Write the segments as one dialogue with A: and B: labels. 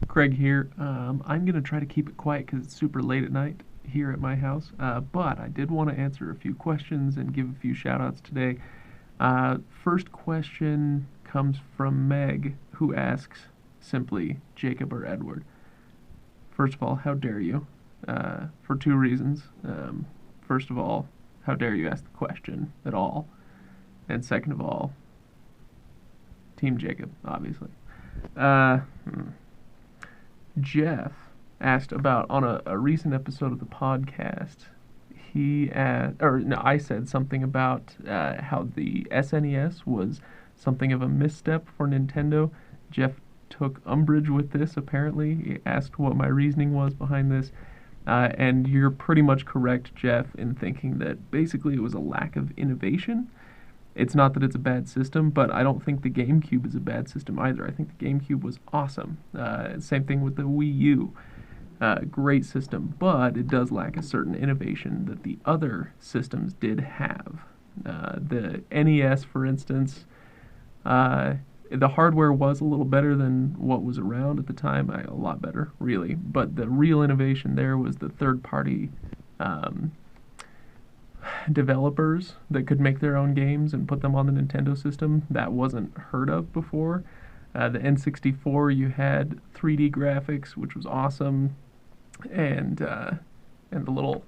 A: Craig here. I'm going to try to keep it quiet because it's super late at night here at my house, but I did want to answer a few questions and give a few shout outs today. First question comes from Meg, who asks simply Jacob or Edward. First of all, how dare you? For two reasons. First of all, how dare you ask the question at all? And second of all, Team Jacob, obviously. Uh, hmm. Jeff asked about on a recent episode of the podcast. I said something about how the SNES was something of a misstep for Nintendo. Jeff took umbrage with this, apparently. He asked what my reasoning was behind this. And you're pretty much correct, Jeff, in thinking that basically it was a lack of innovation. It's not that it's a bad system, but I don't think the GameCube is a bad system either. I think the GameCube was awesome. Same thing with the WiiU. Great system, but it does lack a certain innovation that the other systems did have. The NES, for instance, the hardware was a little better than what was around at the time, a lot better, really. But the real innovation there was the third-party developers that could make their own games and put them on the Nintendo system. That wasn't heard of before. The N64, you had 3D graphics, which was awesome, and the little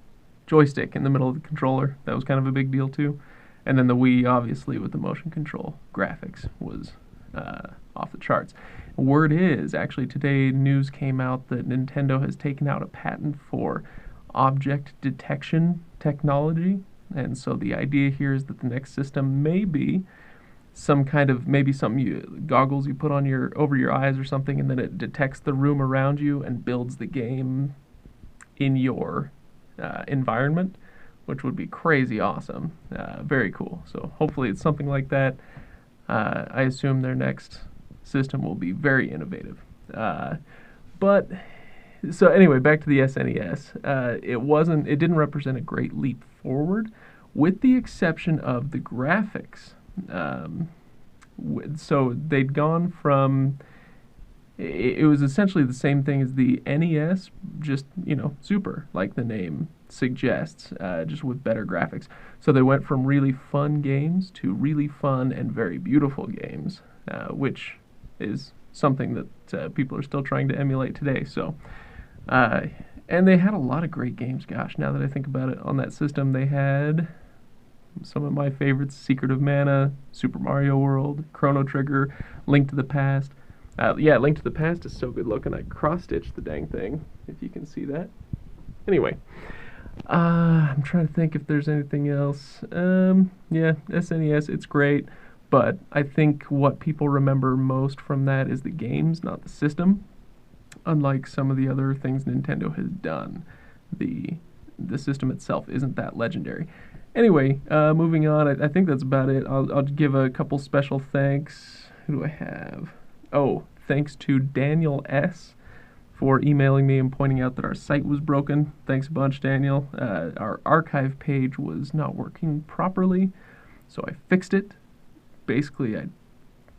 A: joystick in the middle of the controller. That was kind of a big deal too. And then the Wii, obviously, with the motion control graphics, was off the charts. Word is, actually today news came out that Nintendo has taken out a patent for object detection technology, and so the idea here is that the next system may be some kind of goggles you put on over your eyes or something, and then it detects the room around you and builds the game in your environment, which would be crazy awesome. Very cool. So hopefully it's something like that. I assume their next system will be very innovative. So anyway, back to the SNES. It didn't represent a great leap forward, with the exception of the graphics. So they'd gone from, it was essentially the same thing as the NES, just, super, like the name suggests, just with better graphics. So they went from really fun games to really fun and very beautiful games, which is something that people are still trying to emulate today. So, and they had a lot of great games. Gosh, now that I think about it, on that system they had some of my favorites: Secret of Mana, Super Mario World, Chrono Trigger, Link to the Past. Link to the Past is so good looking. I cross-stitched the dang thing, if you can see that. Anyway, I'm trying to think if there's anything else. SNES, it's great, but I think what people remember most from that is the games, not the system. Unlike some of the other things Nintendo has done, the system itself isn't that legendary. Anyway, moving on, I think that's about it. I'll give a couple special thanks. Who do I have? Oh, thanks to Daniel S. for emailing me and pointing out that our site was broken. Thanks a bunch, Daniel. Our archive page was not working properly, so I fixed it. Basically, I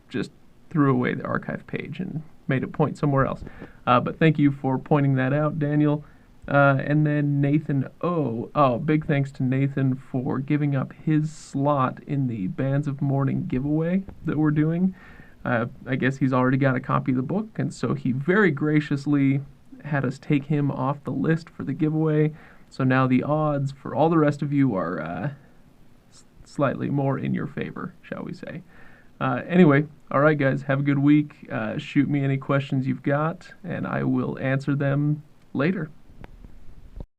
A: just threw away the archive page and made it point somewhere else. But thank you for pointing that out, Daniel. And then Nathan O. Oh, big thanks to Nathan for giving up his slot in the Bands of Mourning giveaway that we're doing. I guess he's already got a copy of the book, and so he very graciously had us take him off the list for the giveaway. So now the odds for all the rest of you are slightly more in your favor, shall we say. Anyway, all right, guys, have a good week. Shoot me any questions you've got, and I will answer them later.